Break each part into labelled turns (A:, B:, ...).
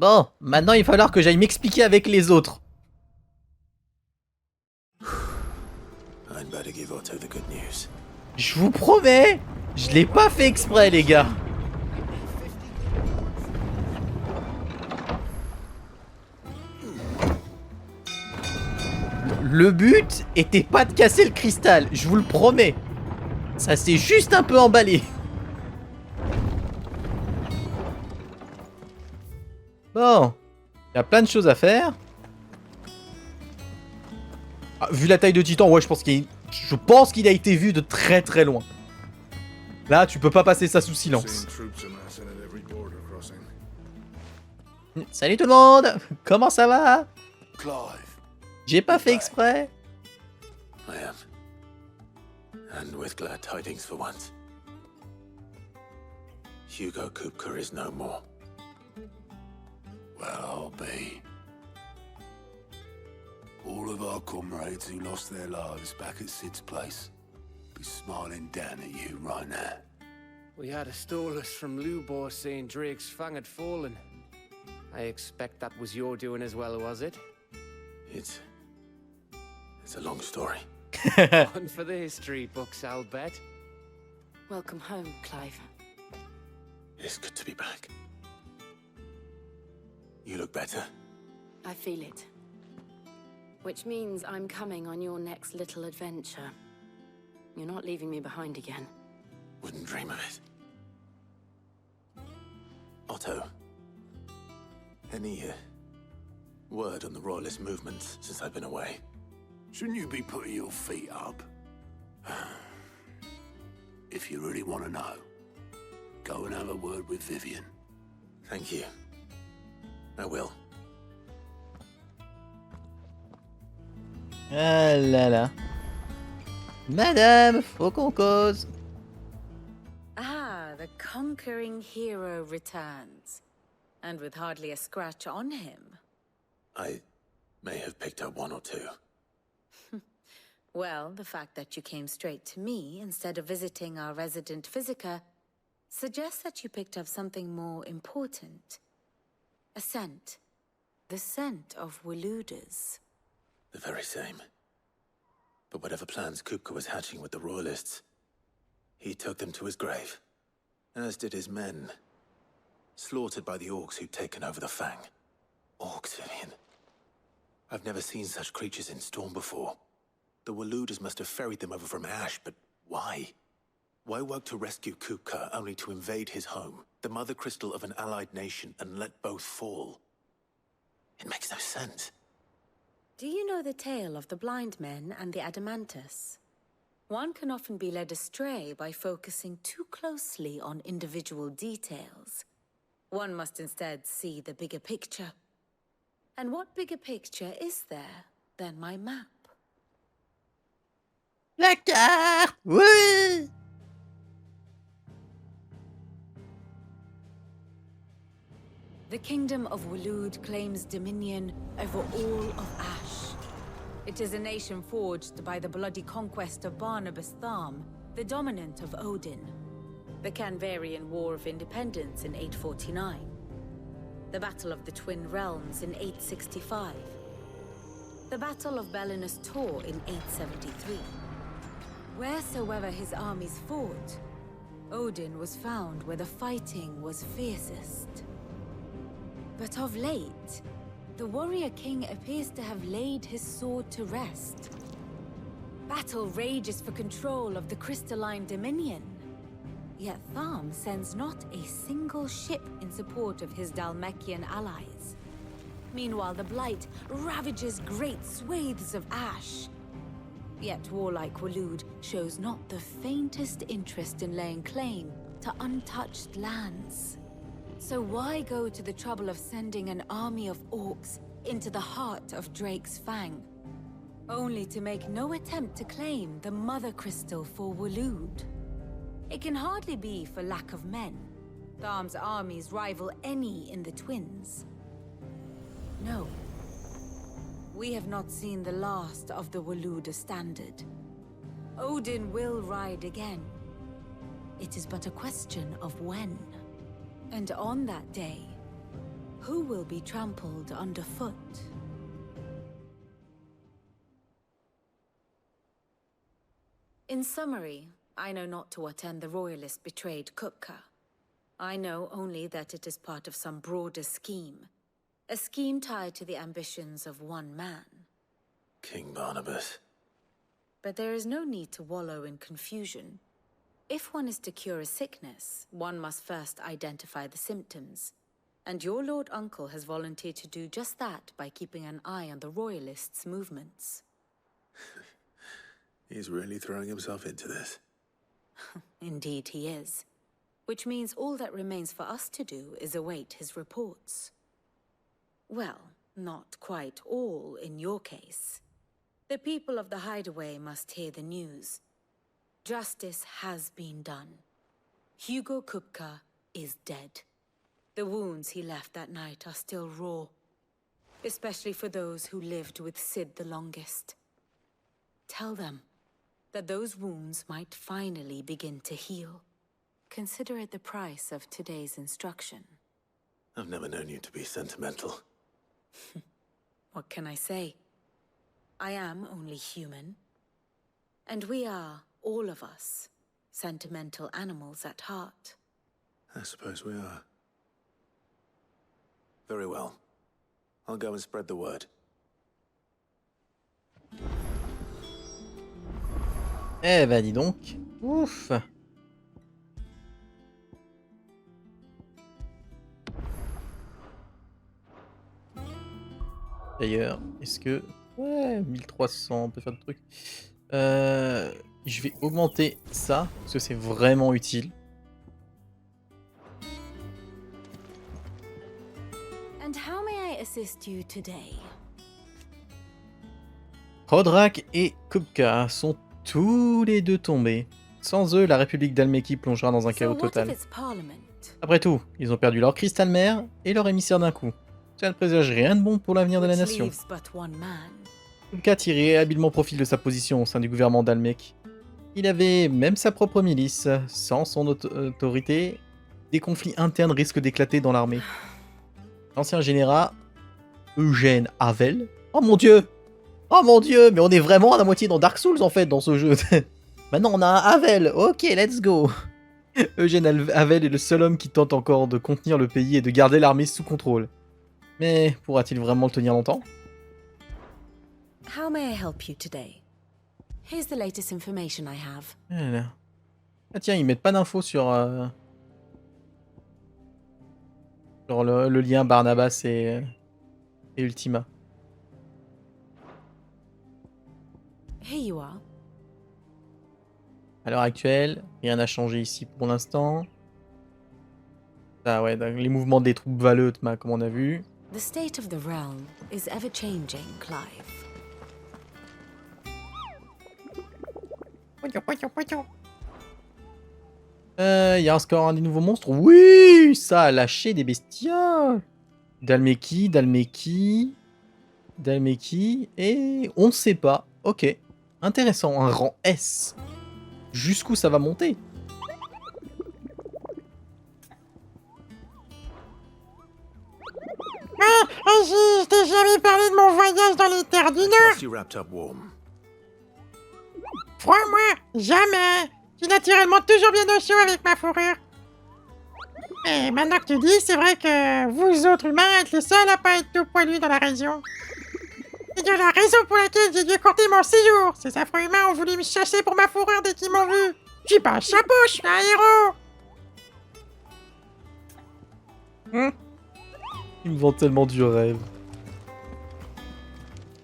A: Bon, maintenant il va falloir que j'aille m'expliquer avec les autres. Je vous promets, je l'ai pas fait exprès, les gars. Le but était pas de casser le cristal, je vous le promets. Ça s'est juste un peu emballé. Bon, il y a plein de choses à faire. Ah, vu la taille de Titan, ouais, je pense qu'il a été vu de très très loin. Là, tu peux pas passer ça sous silence. Salut tout le monde. Comment ça va? J'ai pas fait exprès.
B: And with glad tidings for once. Hugo Kupka is no more. Well, I'll be. All of our comrades who lost their lives back at Sid's place be smiling down at you right now.
C: We had a Stolas from Lubor saying Drake's fang had fallen. I expect that was your doing as well, was it?
B: It's a long story.
C: One for the history books, I'll bet.
D: Welcome home, Clive.
B: It's good to be back. You look better.
D: I feel it. Which means I'm coming on your next little adventure. You're not leaving me behind again.
B: Wouldn't dream of it. Otto, any word on the Royalist movements since I've been away? Shouldn't you be putting your feet up? If you really want to know, go and have a word with Vivian. Thank you. I will.
A: Ah là là. Madame, faut qu'on cause.
E: Ah, the conquering hero returns. And with hardly a scratch on him.
B: I may have picked up one or two.
E: Well, the fact that you came straight to me instead of visiting our resident physiker suggests that you picked up something more important. A scent. The scent of Waludas.
B: The very same. But whatever plans Kupka was hatching with the Royalists, he took them to his grave. As did his men. Slaughtered by the orcs who'd taken over the Fang. Orcs, Vivian. I've never seen such creatures in Storm before. The Waludas must have ferried them over from Ash, but why? Why work to rescue Kupka only to invade his home, the mother crystal of an allied nation, and let both fall? It makes no sense.
E: Do you know the tale of the blind men and the Adamantus? One can often be led astray by focusing too closely on individual details. One must instead see the bigger picture. And what bigger picture is there than my map?
A: La carte! Oui!
E: The kingdom of Waloed claims dominion over all of Ash. It is a nation forged by the bloody conquest of Barnabas Tharm, the dominant of Odin. The Canvarian War of Independence in 849. The Battle of the Twin Realms in 865. The Battle of Belinus Tor in 873. Wheresoever his armies fought, Odin was found where the fighting was fiercest. But of late, the warrior king appears to have laid his sword to rest. Battle rages for control of the crystalline dominion. Yet Tharm sends not a single ship in support of his Dhalmekian allies. Meanwhile, the Blight ravages great swathes of Ash. Yet warlike Waloed shows not the faintest interest in laying claim to untouched lands. So why go to the trouble of sending an army of orcs into the heart of Drake's Fang, only to make no attempt to claim the Mother Crystal for Waloed? It can hardly be for lack of men. Tharm's armies rival any in the Twins. No. We have not seen the last of the Waluda standard. Odin will ride again. It is but a question of when. And on that day, who will be trampled underfoot? In summary, I know not to what end the royalists betrayed Kupka. I know only that it is part of some broader scheme. A scheme tied to the ambitions of one man.
B: King Barnabas.
E: But there is no need to wallow in confusion. If one is to cure a sickness, one must first identify the symptoms. And your Lord Uncle has volunteered to do just that by keeping an eye on the royalists' movements.
B: He's really throwing himself into this.
E: Indeed he is. Which means all that remains for us to do is await his reports. Well, not quite all in your case. The people of the Hideaway must hear the news. Justice has been done. Hugo Kupka is dead. The wounds he left that night are still raw, especially for those who lived with Sid the longest. Tell them that those wounds might finally begin to heal. Consider it the price of today's instruction.
B: I've never known you to be sentimental.
E: What can I say? I am only human. And we are, all of us, sentimental animals at heart.
B: I suppose we are. Very well. I'll go and spread the word.
A: Eh ben dis donc. Ouf. D'ailleurs, est-ce que... Ouais, 1300, on peut faire des trucs. Je vais augmenter ça, parce que c'est vraiment utile.
E: And how may I assist you today?
A: Rodrak et Kupka sont tous les deux tombés. Sans eux, la République d'Almeki plongera dans un chaos total. Après tout, ils ont perdu leur cristal mère et leur émissaire d'un coup. Ça ne présage rien de bon pour l'avenir de la nation. Kupka tirait habilement profit de sa position au sein du gouvernement d'Almec. Il avait même sa propre milice. Sans son autorité, des conflits internes risquent d'éclater dans l'armée. L'ancien général Eugène Havel. Oh mon dieu! Oh mon dieu! Mais on est vraiment à la moitié dans Dark Souls en fait dans ce jeu. Maintenant on a un Havel. Ok, let's go. Eugène Havel est le seul homme qui tente encore de contenir le pays et de garder l'armée sous contrôle. Mais pourra-t-il vraiment le tenir longtemps?
E: How may I help you today? Here's the latest information I have.
A: Ah tiens, ils mettent pas d'infos sur le lien Barnabas et Ultima.
E: Here you are.
A: À l'heure actuelle, rien n'a changé ici pour l'instant. Ah ouais, donc les mouvements des troupes valeuses, comme on a vu.
E: The state of the realm is ever changing, Clive.
A: Y a encore un des nouveaux monstres. Oui, ça a lâché des bestioles. Dalmeki, et on ne sait pas. Ok, intéressant, un rang S. Jusqu'où ça va monter?
F: Je t'ai jamais parlé de mon voyage dans les terres du Nord.
B: Trust you wrapped up warm.
F: Froid, moi, jamais. Je suis naturellement toujours bien au chaud avec ma fourrure. Et maintenant que tu dis, c'est vrai que vous autres humains êtes les seuls à pas être tout poilus dans la région. C'est de la raison pour laquelle j'ai dû écourter mon séjour. Ces affreux humains ont voulu me chasser pour ma fourrure dès qu'ils m'ont vu. Je suis pas un chapeau, je suis un héros.
A: Il me vend tellement du rêve.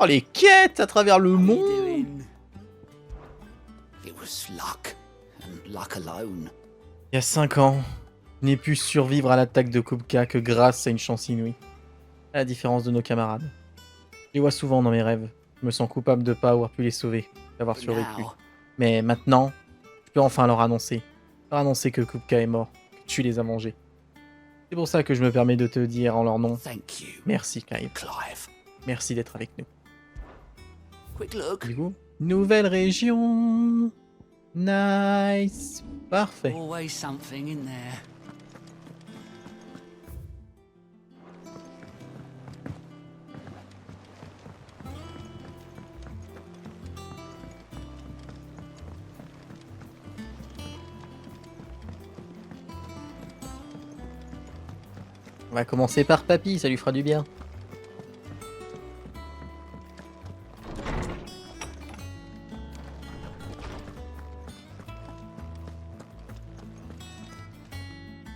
A: Oh, les quêtes à travers le monde!
G: It was luck, and luck alone.
A: Il y a 5 ans, je n'ai pu survivre à l'attaque de Kupka que grâce à une chance inouïe. À la différence de nos camarades. Je les vois souvent dans mes rêves. Je me sens coupable de ne pas avoir pu les sauver, d'avoir survécu. Mais maintenant, je peux enfin leur annoncer. Leur annoncer que Kupka est mort, que tu les as mangés. C'est pour ça que je me permets de te dire en leur nom.
G: Thank you,
A: Merci, Clive.
G: Clive.
A: Merci d'être avec nous.
G: Quick look.
A: Du coup, nouvelle région. Nice. Parfait.
G: Always something in there.
A: On va commencer par Papy, ça lui fera du bien.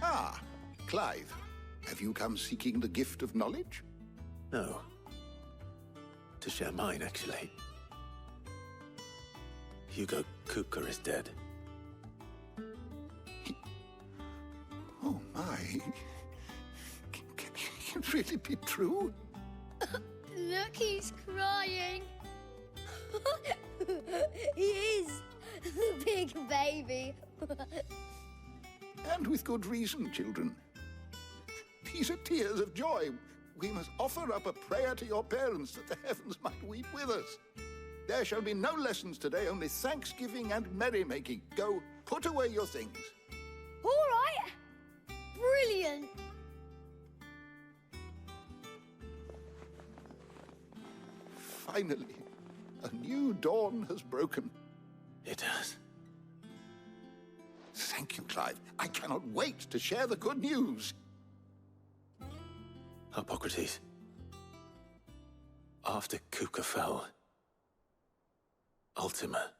H: Ah, Clive. Have you come seeking the gift of knowledge?
B: No. To share mine, actually. Hugo Kupka is dead.
H: Oh my. Can it really be true?
I: Look, he's crying. He is. The big baby.
H: And with good reason, children. These are tears of joy. We must offer up a prayer to your parents that the heavens might weep with us. There shall be no lessons today, only thanksgiving and merrymaking. Go, put away your things.
I: All right. Brilliant.
H: Finally, a new dawn has broken.
B: It has.
H: Thank you, Clive. I cannot wait to share the good news.
B: Hippocrates. After Kupka fell, Ultima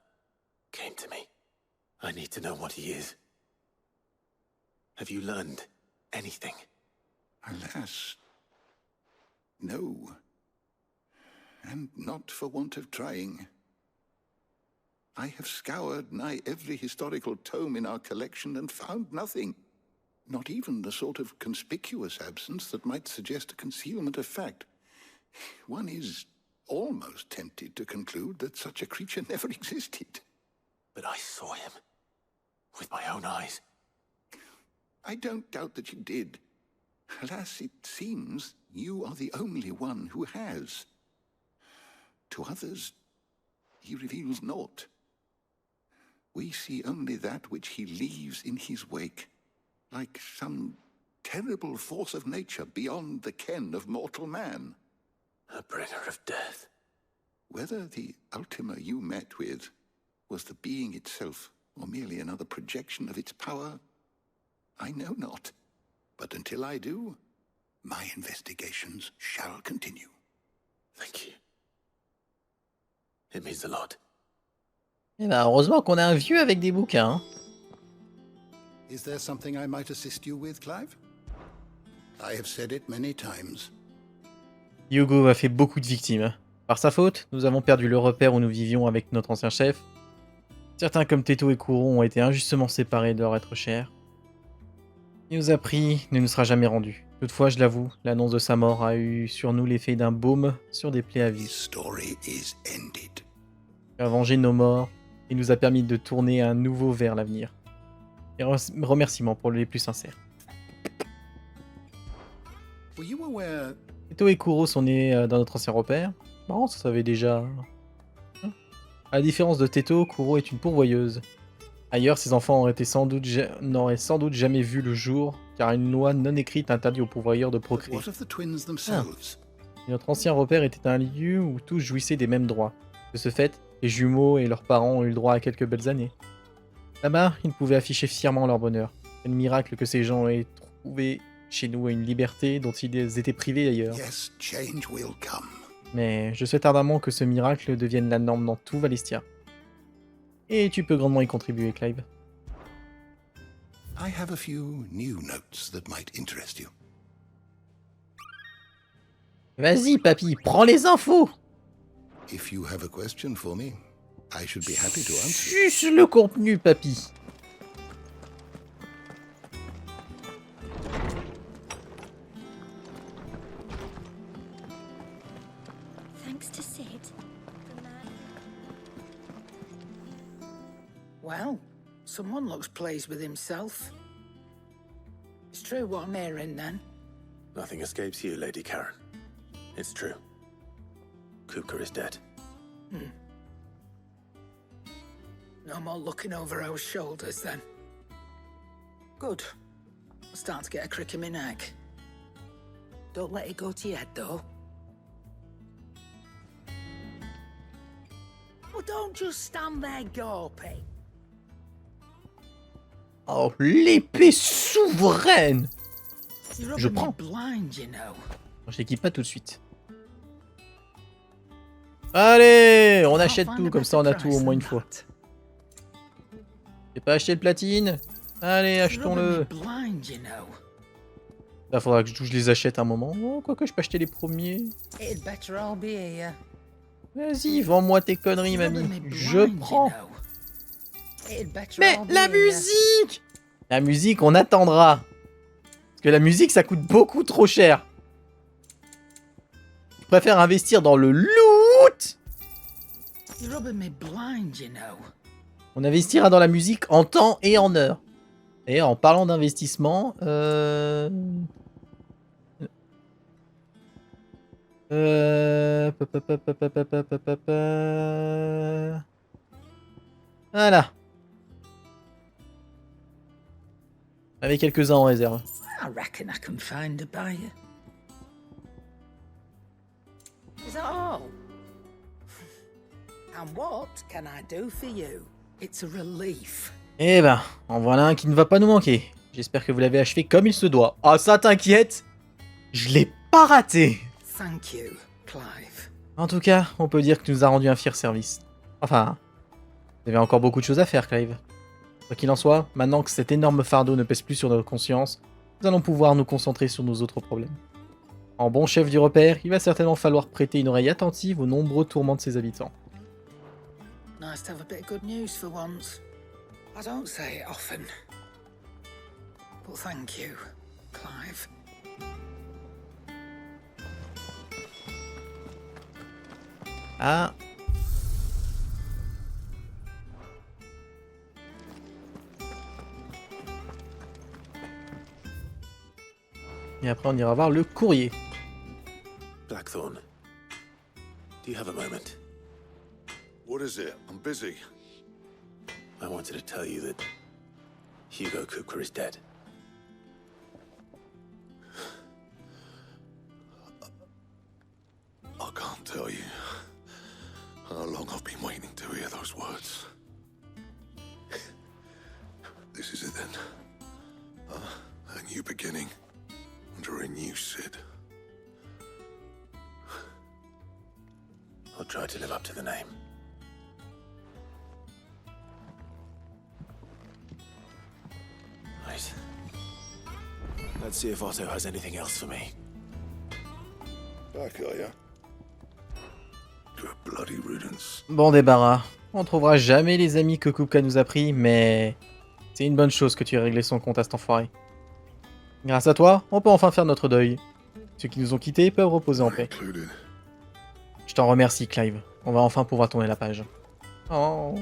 B: came to me. I need to know what he is. Have you learned anything?
H: Alas, no. And not for want of trying. I have scoured nigh every historical tome in our collection and found nothing. Not even the sort of conspicuous absence that might suggest a concealment of fact. One is almost tempted to conclude that such a creature never existed.
B: But I saw him. With my own eyes.
H: I don't doubt that you did. Alas, it seems you are the only one who has. To others, he reveals naught. We see only that which he leaves in his wake, like some terrible force of nature beyond the ken of mortal man.
B: A bringer of death.
H: Whether the Ultima you met with was the being itself, or merely another projection of its power, I know not. But until I do, my investigations shall continue.
B: Thank you. It means a lot.
A: Eh ben, heureusement qu'on a un vieux avec des bouquins. Hein.
H: Is there something I might assist you with, Clive? I have said it many times.
A: Hugo a fait beaucoup de victimes. Par sa faute, nous avons perdu le repère où nous vivions avec notre ancien chef. Certains comme Teto et Kuro ont été injustement séparés de leur être cher. Il nous a pris, ne nous sera jamais rendu. Toutefois, je l'avoue, l'annonce de sa mort a eu sur nous l'effet d'un baume sur des plaies à
H: His
A: vif.
H: story is ended.
A: Il a vengé nos morts et nous a permis de tourner à nouveau vers l'avenir. Et remerciements pour les plus sincères.
H: Were you aware...
A: Teto et Kuro sont nés dans notre ancien repère. Marrant, ça savait déjà. À la différence de Teto, Kuro est une pourvoyeuse. Ailleurs, ses enfants n'auraient sans doute jamais vu le jour, car une loi non écrite interdit aux pourvoyeurs de procréer.
H: What of the twins themselves?
A: Et notre ancien repère était un lieu où tous jouissaient des mêmes droits. De ce fait, les jumeaux et leurs parents ont eu le droit à quelques belles années. Là-bas, ils pouvaient afficher fièrement leur bonheur. C'est un miracle que ces gens aient trouvé chez nous une liberté dont ils étaient privés ailleurs.
H: Yes, change will come.
A: Mais je souhaite ardemment que ce miracle devienne la norme dans tout Valestia. Et tu peux grandement y contribuer, Clive.
H: I have a few new notes that might interest you.
A: Vas-y, papy, prends les infos!
H: If you have a question for me, I should be happy to answer.
A: Suce le contenu, papy!
I: Thanks to Sid.
J: Well, someone looks pleased with himself. It's true what I'm hearing, then.
B: Nothing escapes you, Lady Karen. It's true. Kupka is dead.
J: No more looking over our shoulders, then. Good. I'm starting to get a crick in my neck. Don't let it go to your head, though. Well, don't just stand there gawping.
A: Oh, l'épée souveraine! Je prends. Je l'équipe pas tout de suite. Allez, on achète tout, comme ça on a tout au moins une fois. J'ai pas acheté le platine. Allez, achetons-le. Là, faudra que je les achète un moment. Oh, quoique je peux acheter les premiers. Vas-y, vends-moi tes conneries, mamie. Je prends.
F: Mais la musique!
A: La musique, on attendra. Parce que la musique, ça coûte beaucoup trop cher. Je préfère investir dans le loot. On investira dans la musique en temps et en heure. Et en parlant d'investissement, voilà. Avec quelques-uns en réserve.
J: I reckon I can find a buyer. Is that all? And what can I do for you? It's a relief.
A: Eh ben, en voilà un qui ne va pas nous manquer. J'espère que vous l'avez achevé comme il se doit. Ah, ça t'inquiète, je l'ai pas raté.
J: Thank you, Clive.
A: En tout cas, on peut dire que tu nous as rendu un fier service. Enfin, vous avez encore beaucoup de choses à faire, Clive. Quoi qu'il en soit, maintenant que cet énorme fardeau ne pèse plus sur notre conscience, nous allons pouvoir nous concentrer sur nos autres problèmes. En bon chef du repère, il va certainement falloir prêter une oreille attentive aux nombreux tourments de ses habitants.
J: Nice to have a bit of good news for once. I don't say it often. But thank you, Clive.
A: Ah. Et après, on ira voir le courrier.
B: Blackthorn, do you have a moment?
H: What is it? I'm busy.
B: I wanted to tell you that Hugo Kupka is dead.
H: I can't tell you how long I've been waiting to hear those words. This is it then. A new beginning under a new Sid.
B: I'll try to live up to the name. Right. Let's see if Otto has anything else for me.
H: Back, are ya? Good bloody riddance.
A: Bon débarras. On trouvera jamais les amis que Kupka nous a pris, mais c'est une bonne chose que tu aies réglé son compte à cet enfoiré. Grâce à toi, on peut enfin faire notre deuil. Ceux qui nous ont quittés peuvent reposer en paix. Je t'en remercie, Clive. On va enfin pouvoir tourner la page. Oh.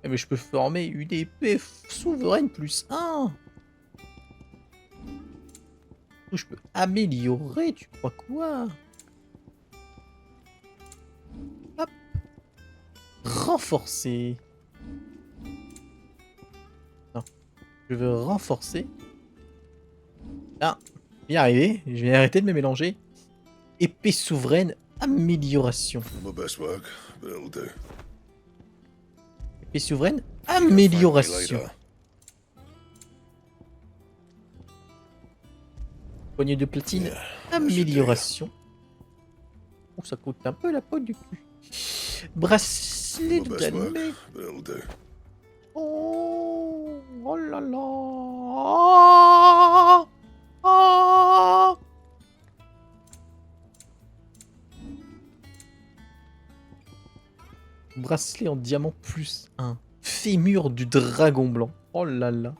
A: Eh mais je peux former une épée souveraine plus 1. Je peux améliorer, tu crois quoi? Hop. Renforcer. Non. Je veux renforcer. Ah, bien arrivé. Je vais arrêter de me mélanger. Épée souveraine, amélioration. Épée souveraine, amélioration. Poignée de platine, amélioration. Oh, ça coûte un peu la peau du cul. Bracelet de galmet. Oh, oh là là. Oh, oh. Bracelet en diamant plus 1. Fémur du dragon blanc. Oh là là.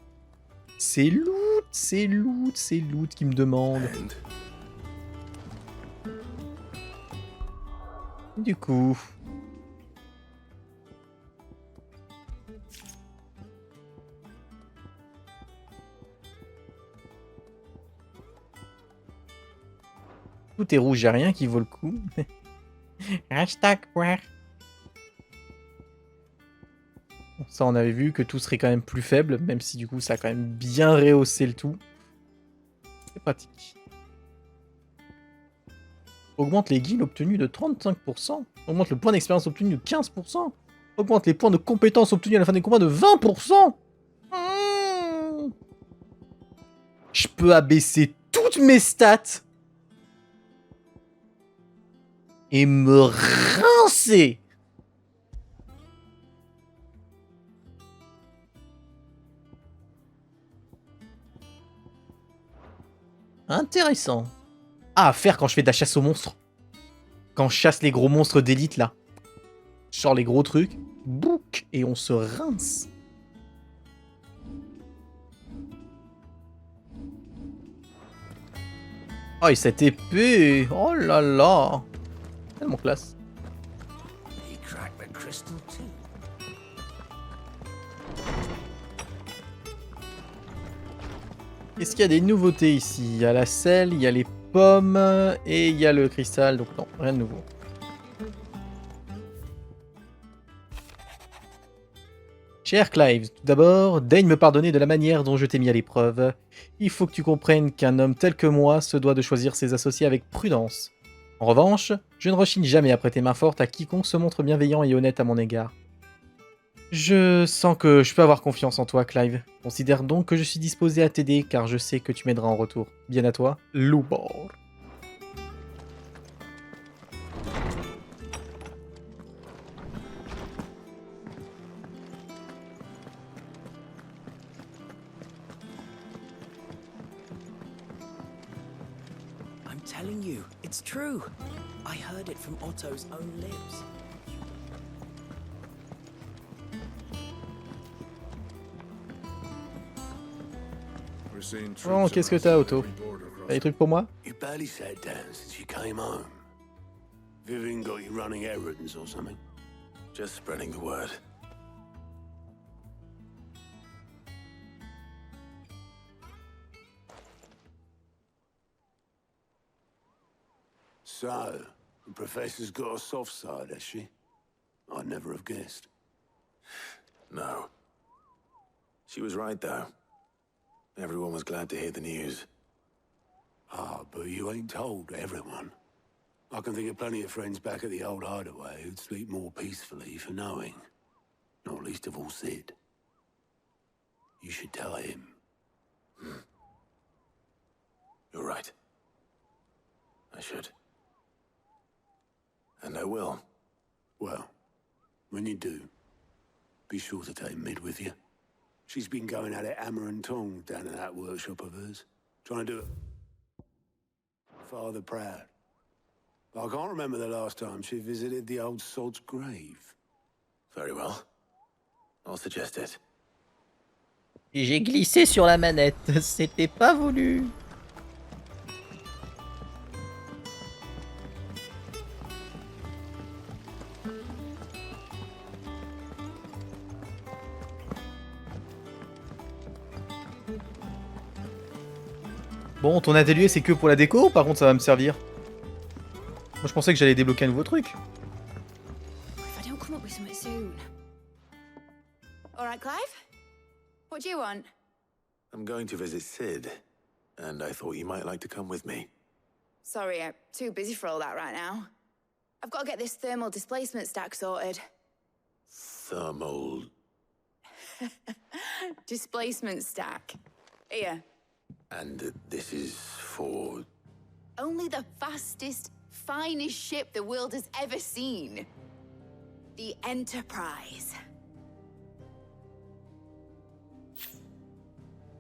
A: C'est loot, c'est loot, c'est loot qui me demande. Du coup... Tout est rouge, y'a rien qui vaut le coup. Hashtag quoi. Bon, ça, on avait vu que tout serait quand même plus faible, même si du coup, ça a quand même bien rehaussé le tout. C'est pratique. Augmente les guilds obtenus de 35%. Augmente le point d'expérience obtenu de 15%. Augmente les points de compétences obtenus à la fin des combats de 20%. Je peux abaisser toutes mes stats et me rincer. Intéressant. Ah, à faire quand je fais de la chasse aux monstres. Quand je chasse les gros monstres d'élite, là. Genre les gros trucs. Bouc, et on se rince. Oh, et cette épée. Oh là là. Tellement classe.
G: He cracked the crystal too.
A: Est-ce qu'il y a des nouveautés ici? Il y a la selle, il y a les pommes et il y a le cristal. Donc non, rien de nouveau. Cher Clive, tout d'abord, daigne me pardonner de la manière dont je t'ai mis à l'épreuve. Il faut que tu comprennes qu'un homme tel que moi se doit de choisir ses associés avec prudence. En revanche, je ne rechigne jamais à prêter main forte à quiconque se montre bienveillant et honnête à mon égard. Je sens que je peux avoir confiance en toi, Clive. Considère donc que je suis disposé à t'aider car je sais que tu m'aideras en retour. Bien à toi, Loubor.
G: I'm telling you, it's true. I heard it from Otto's own lips.
A: Oh, qu'est-ce que t'as, Otto? T'as des trucs pour moi?
B: You barely sat down since you came home. Vivian got you running errands or something? Just spreading the word. So, the Professor's got a soft side, has she? I'd never have guessed. No. She was right, though. Everyone was glad to hear the news. Ah, but you ain't told everyone. I can think of plenty of friends back at the old hideaway who'd sleep more peacefully for knowing. Not least of all Sid. You should tell him. You're right. I should. And I will. Well, when you do, be sure to take Mid with you. She's been going at it hammer and tong down in that workshop of hers. Trying to do it Father proud. But I can't remember the last time she visited the old sod's grave. Very well. I'll suggest it.
A: J'ai glissé sur la manette. C'était pas voulu. Bon, ton atelier, c'est que pour la déco ou par contre ça va me servir? Moi, je pensais que j'allais débloquer un nouveau truc.
D: If I don't come up with something soon. All right, Clive? What do you want?
B: I'm going to visit Sid, and I thought you might like to come with me.
D: Sorry, I'm too busy for all that right now. I've got to get this thermal displacement stack sorted.
B: Thermal...
D: Displacement stack. Here.
B: And this is for...
D: Only the fastest, finest ship the world has ever seen. The Enterprise.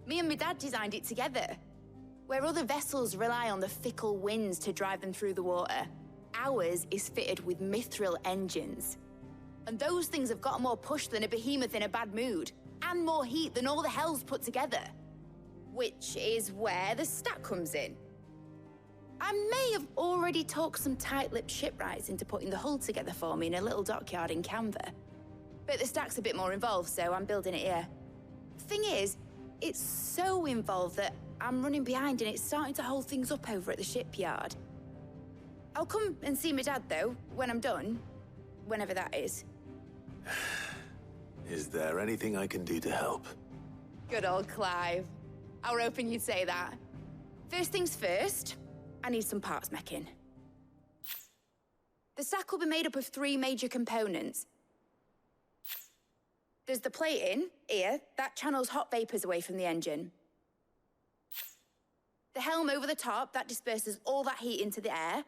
D: Me and my dad designed it together. Where other vessels rely on the fickle winds to drive them through the water, ours is fitted with mithril engines. And those things have got more push than a behemoth in a bad mood, and more heat than all the hells put together. Which is where the stack comes in. I may have already talked some tight-lipped shipwrights into putting the hull together for me in a little dockyard in Canva. But the stack's a bit more involved, so I'm building it here. Thing is, it's so involved that I'm running behind and it's starting to hold things up over at the shipyard. I'll come and see my dad, though, when I'm done. Whenever that is.
B: Is there anything I can do to help?
D: Good old Clive. I were hoping you'd say that. First things first, I need some parts meching. The stack will be made up of 3 major components. There's the plating, here, that channels hot vapors away from the engine. The helm over the top, that disperses all that heat into the air.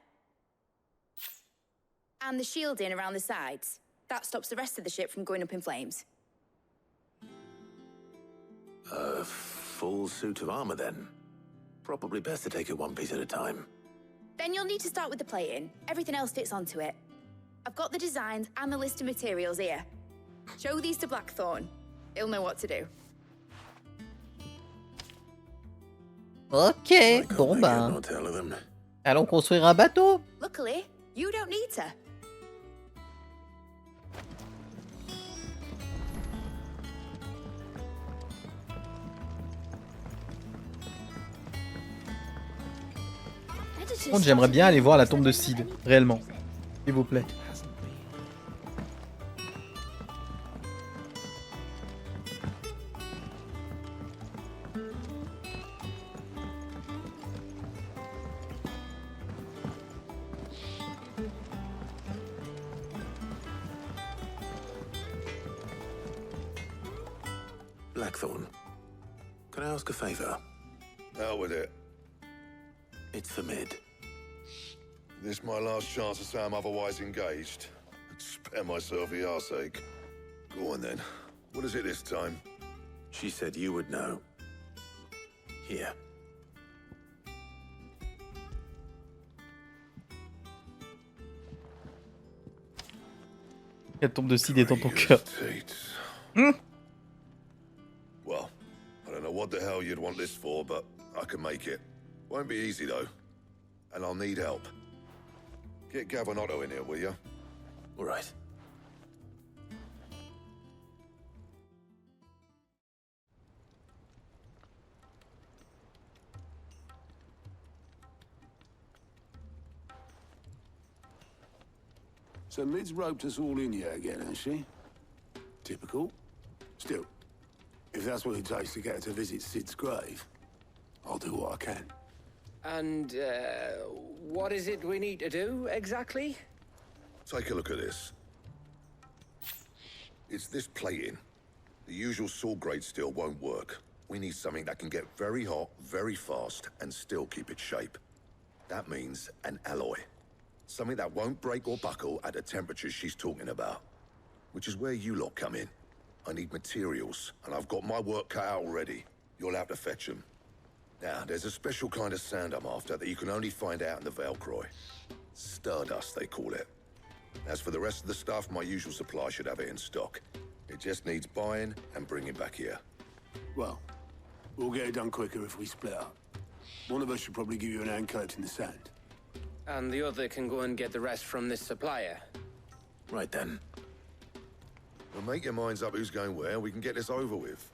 D: And the shielding around the sides. That stops the rest of the ship from going up in flames.
B: A full suit of armor, then. Probably best to take it one piece at a time.
D: Then you'll need to start with the plating. Everything else fits onto it. I've got the designs and the list of materials here. Show these to Blackthorn. He'll know what to do.
A: Ok, bon ben. Allons construire un bateau.
D: Luckily, you don't need to.
A: Par contre, j'aimerais bien aller voir la tombe de Sid, réellement. S'il vous plaît.
B: Blackthorn, can I ask a favor?
K: Out with it.
B: It's for Mid.
K: This my last chance to say I'm otherwise engaged. Spare myself the arseache. Go on then. What is it this time?
B: She said you would know. Here.
A: La tombe de Sid est dans ton cœur.
K: Well, I don't know what the hell you'd want this for, but I can make it. Won't be easy though. And I'll need help. Get Gavin Otto in here, will you?
B: All right.
L: So Mid's roped us all in here again, has she? Typical. Still, if that's what it takes to get her to visit Sid's grave, I'll do what I can.
C: And, what is it we need to do, exactly?
K: Take a look at this. It's this plating. The usual sword grade steel won't work. We need something that can get very hot, very fast, and still keep its shape. That means an alloy. Something that won't break or buckle at the temperatures she's talking about. Which is where you lot come in. I need materials, and I've got my work cut out already. You'll have to fetch them. Now, there's a special kind of sand I'm after that you can only find out in the Velcroy. Stardust, they call it. As for the rest of the stuff, my usual supply should have it in stock. It just needs buying and bringing back here.
L: Well, we'll get it done quicker if we split up. One of us should probably give you an hand coat in the sand.
C: And the other can go and get the rest from this supplier.
B: Right then.
K: Well, make your minds up who's going where, we can get this over with.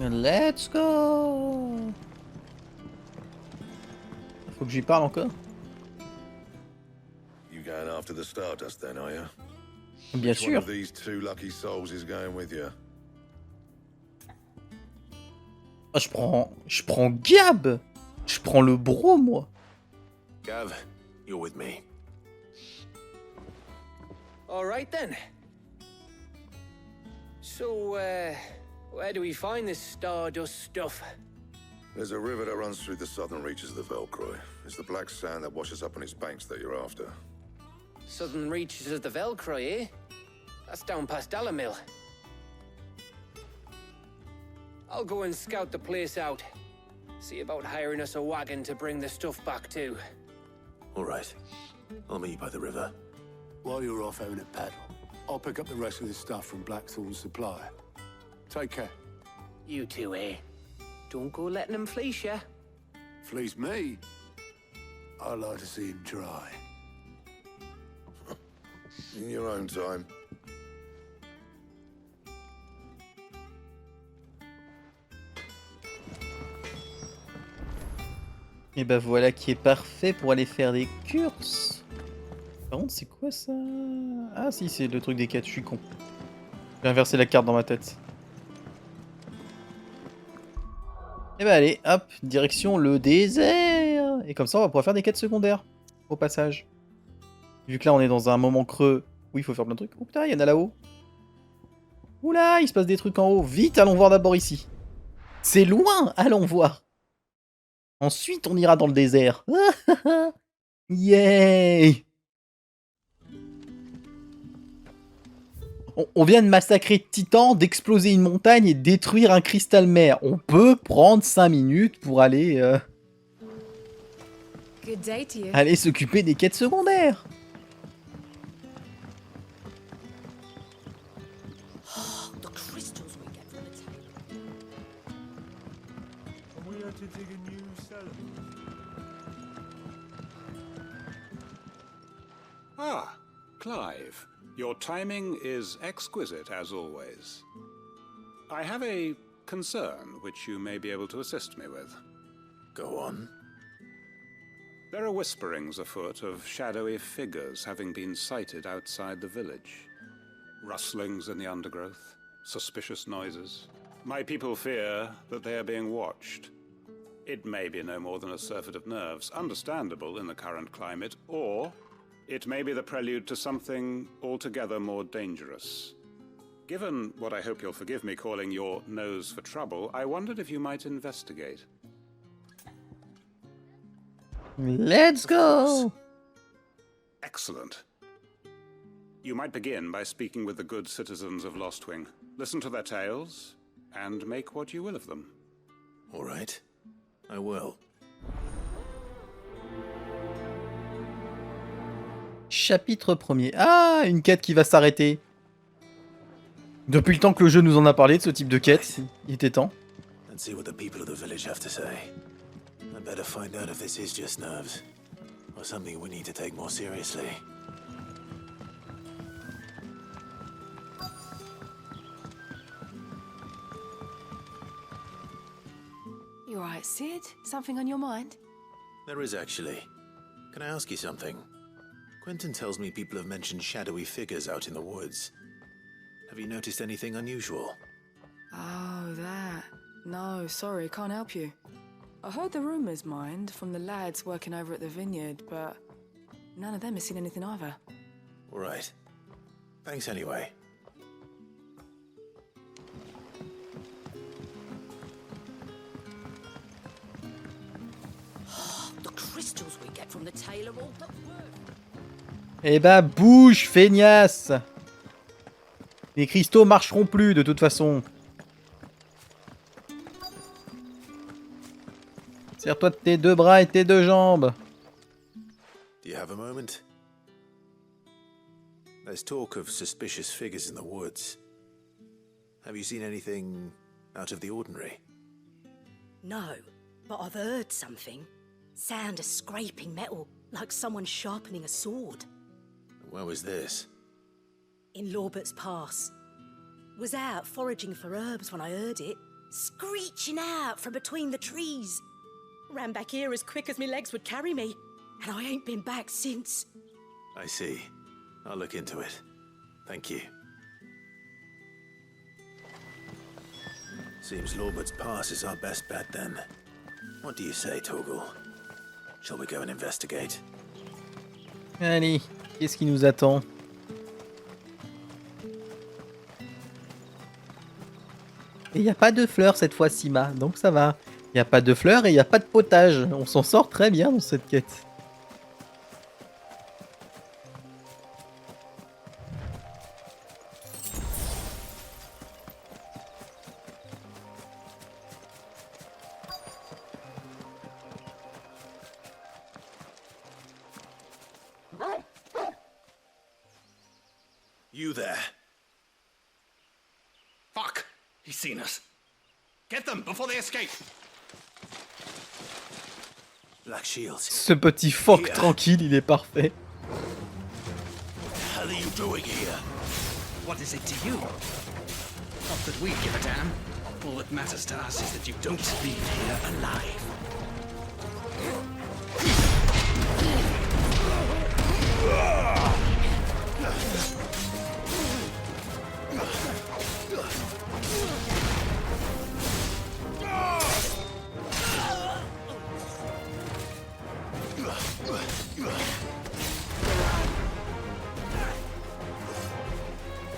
A: Let's go. Faut que j'y parle encore.
K: You going after the Stardust then, are you?
A: Bien
K: Which one
A: sûr.
K: of these two lucky souls is going with you?
A: Ah, je prends Gab. Je prends le bro, moi.
B: Gav, you're with me.
C: All right then. So, where do we find this Stardust stuff?
K: There's a river that runs through the southern reaches of the Velcroy. It's the black sand that washes up on its banks that you're after.
C: Southern reaches of the Velcroy, eh? That's down past Dalamil. I'll go and scout the place out. See about hiring us a wagon to bring the stuff back to.
B: All right. I'll meet you by the river.
L: While you're off having a paddle, I'll pick up the rest of this stuff from Blackthorn's supplier. Take care.
C: You two, eh? Don't go letting them fleece ya.
L: Fleece me? I'd like to see him try.
K: In your own time.
A: Et bah voilà qui est parfait pour aller faire des courses. Par contre, c'est quoi ça? Ah si, c'est le truc des quêtes, je suis con. J'ai inversé la carte dans ma tête. Et bah allez, hop, direction le désert. Et comme ça, on va pouvoir faire des quêtes secondaires, au passage. Vu que là, on est dans un moment creux où il faut faire plein de trucs. Oh putain, il y en a là-haut. Oula, il se passe des trucs en haut. Vite, allons voir d'abord ici. C'est loin, allons voir. Ensuite, on ira dans le désert. Yay! On vient de massacrer Titan, d'exploser une montagne et détruire un cristal mer. On peut prendre 5 minutes pour aller... aller s'occuper des quêtes secondaires.
M: Ah, Clive. Your timing is exquisite, as always. I have a concern which you may be able to assist me with.
B: Go on.
M: There are whisperings afoot of shadowy figures having been sighted outside the village. Rustlings in the undergrowth, suspicious noises. My people fear that they are being watched. It may be no more than a surfeit of nerves, understandable in the current climate, or it may be the prelude to something altogether more dangerous. Given what I hope you'll forgive me calling your nose for trouble, I wondered if you might investigate.
A: Let's go!
M: Excellent. You might begin by speaking with the good citizens of Lostwing. Listen to their tales, and make what you will of them.
B: All right. I will.
A: Chapitre 1er. Ah, une quête qui va s'arrêter. Depuis le temps que le jeu nous en a parlé de ce type de quête, il était temps.
B: And see what the people of the village have to say. I better find out if this is just nerves, or something we need to take more seriously.
N: You alright, Sid? Something on your mind?
B: There is actually. Can I ask you something? Quentin tells me people have mentioned shadowy figures out in the woods. Have you noticed anything unusual?
N: Oh, that. No, sorry, can't help you. I heard the rumours, mind, from the lads working over at the vineyard, but none of them has seen anything either.
B: All right. Thanks anyway.
O: The crystals we get from the tailor all the work.
A: Eh bah bouge, feignasse! Les cristaux marcheront plus de toute façon. Serre-toi de tes 2 bras et tes 2 jambes.
B: Do you have a moment? There's talk of suspicious figures in the woods. Have you seen anything out of the ordinary?
O: No, but I've heard something. Sound of scraping metal, like someone sharpening a sword.
B: Where was this?
O: In Lorbert's Pass. Was out foraging for herbs when I heard it, screeching out from between the trees. Ran back here as quick as my legs would carry me, and I ain't been back since.
B: I see. I'll look into it. Thank you. Seems Lorbert's Pass is our best bet then. What do you say, Torgal? Shall we go and investigate?
A: Allez, qu'est-ce qui nous attend? Et il n'y a pas de fleurs cette fois-ci, Ma, donc ça va. Il n'y a pas de fleurs et il n'y a pas de potage. On s'en sort très bien dans cette quête.
B: You there.
P: Fuck! He's seen us. Get them before they escape.
B: Black Shields.
A: Ce petit phoque tranquille, il est parfait.
P: What the hell are you doing here? What is it to you? Not that we give a damn. All that matters to us is that you don't leave here alive.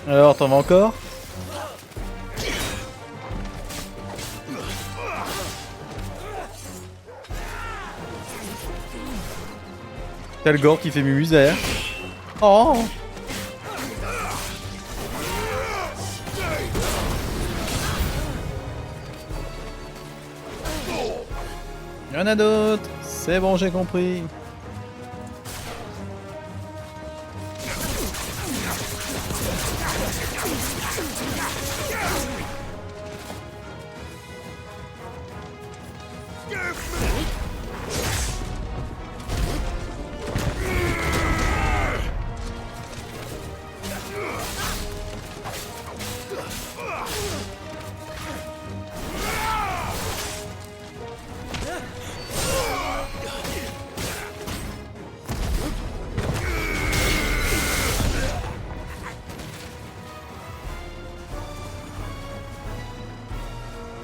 A: Alors, t'en vas encore? T'as le gore qui fait mumuse derrière. Oh! Y'en a d'autres. C'est bon, j'ai compris.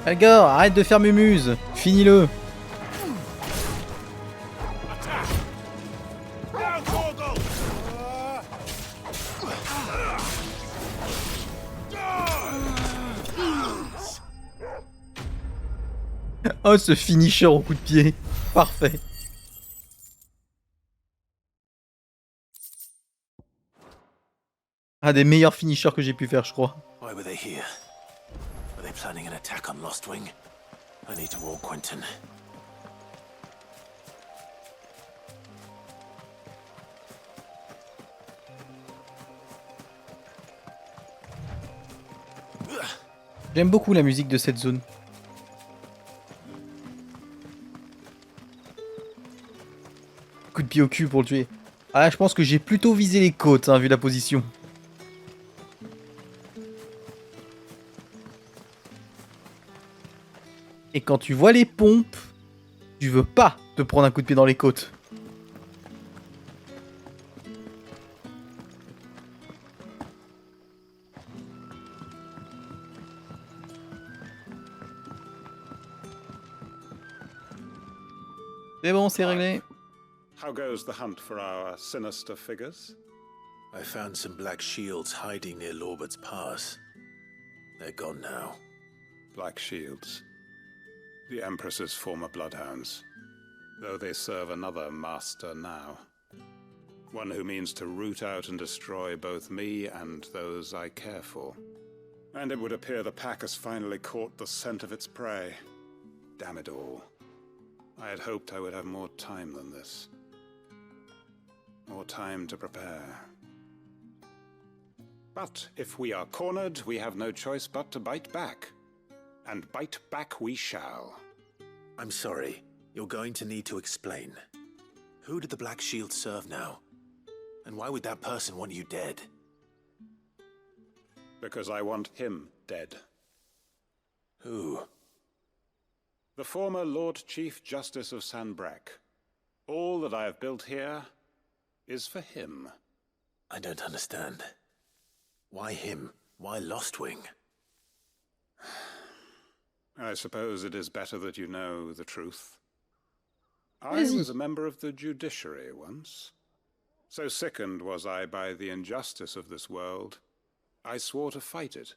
A: Algor, arrête de faire mumuse. Finis-le. Oh, ce finisher au coup de pied. Parfait. Un des meilleurs finishers que j'ai pu faire, je crois.
B: Why were they here? Were they planning an attack on Lost Wing? I need to warn Quentin.
A: J'aime beaucoup la musique de cette zone. Coup de pied au cul pour le tuer. Ah, je pense que j'ai plutôt visé les côtes, hein, vu la position. Et quand tu vois les pompes, tu veux pas te prendre un coup de pied dans les côtes. C'est bon, c'est réglé.
M: How goes the hunt for our sinister figures?
B: I found some black shields hiding near Lorbert's Pass. They're gone now.
M: Black shields. The Empress's former bloodhounds. Though they serve another master now. One who means to root out and destroy both me and those I care for. And it would appear the pack has finally caught the scent of its prey. Damn it all. I had hoped I would have more time than this. More time to prepare. But if we are cornered, we have no choice but to bite back. And bite back we shall.
B: I'm sorry. You're going to need to explain. Who did the Black Shield serve now? And why would that person want you dead?
M: Because I want him dead.
B: Who?
M: The former Lord Chief Justice of Sanbreque. All that I have built here is for him.
B: I don't understand. Why him? Why Lostwing?
M: I suppose it is better that you know the truth. I was a member of the judiciary once. So sickened was I by the injustice of this world, I swore to fight it.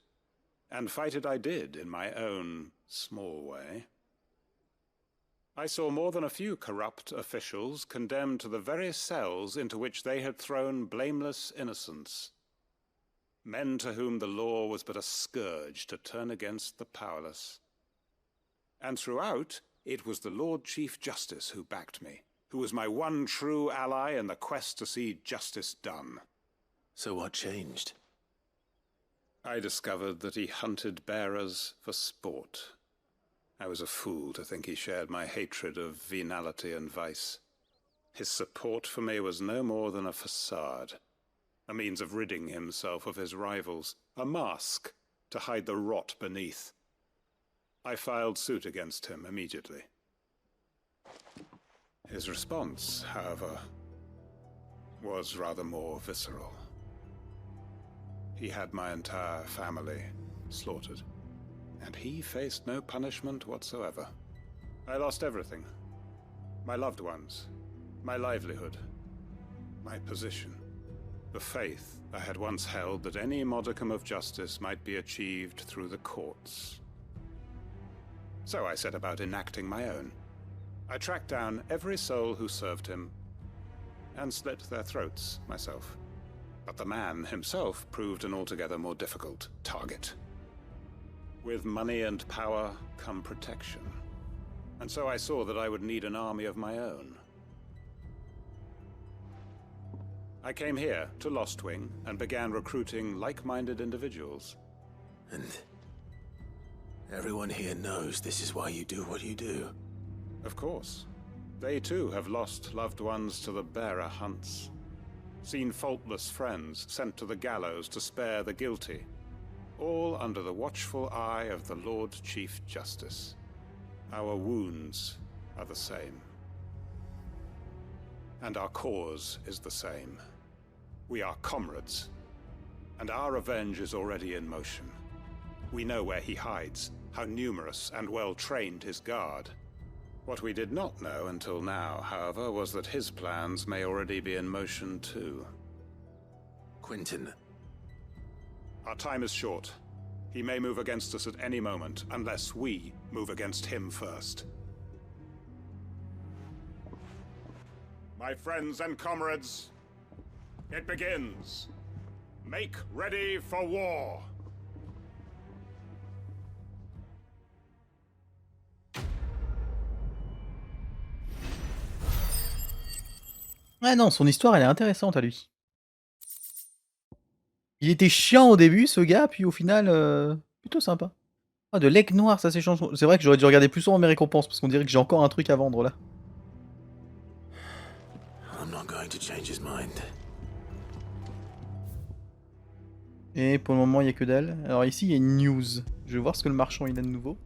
M: And fight it I did in my own small way. I saw more than a few corrupt officials condemned to the very cells into which they had thrown blameless innocents. Men to whom the law was but a scourge to turn against the powerless. And throughout, it was the Lord Chief Justice who backed me, who was my one true ally in the quest to see justice done.
B: So what changed?
M: I discovered that he hunted bearers for sport. I was a fool to think he shared my hatred of venality and vice. His support for me was no more than a facade, a means of ridding himself of his rivals, a mask to hide the rot beneath. I filed suit against him immediately. His response, however, was rather more visceral. He had my entire family slaughtered, and he faced no punishment whatsoever. I lost everything. My loved ones, my livelihood, my position, the faith I had once held that any modicum of justice might be achieved through the courts. So I set about enacting my own. I tracked down every soul who served him, and slit their throats myself. But the man himself proved an altogether more difficult target. With money and power come protection. And so I saw that I would need an army of my own. I came here to Lostwing and began recruiting like-minded individuals.
B: And everyone here knows this is why you do what you do.
M: Of course. They too have lost loved ones to the bearer hunts. Seen faultless friends sent to the gallows to spare the guilty. All under the watchful eye of the Lord Chief Justice. Our wounds are the same. And our cause is the same. We are comrades. And our revenge is already in motion. We know where he hides, how numerous and well-trained his guard. What we did not know until now, however, was that his plans may already be in motion too.
B: Quentin.
M: Our time is short. He may move against us at any moment, unless we move against him first. My friends and comrades, it begins. Make ready for war.
A: Ah non, son histoire elle est intéressante à lui. Il était chiant au début ce gars, puis au final, plutôt sympa. Ah de l'aigle noir, ça s'échange. C'est vrai que j'aurais dû regarder plus souvent mes récompenses, parce qu'on dirait que j'ai encore un truc à vendre là.
B: I'm not going to change his mind.
A: Et pour le moment il n'y a que dalle. Alors ici il y a une news. Je vais voir ce que le marchand il a de nouveau.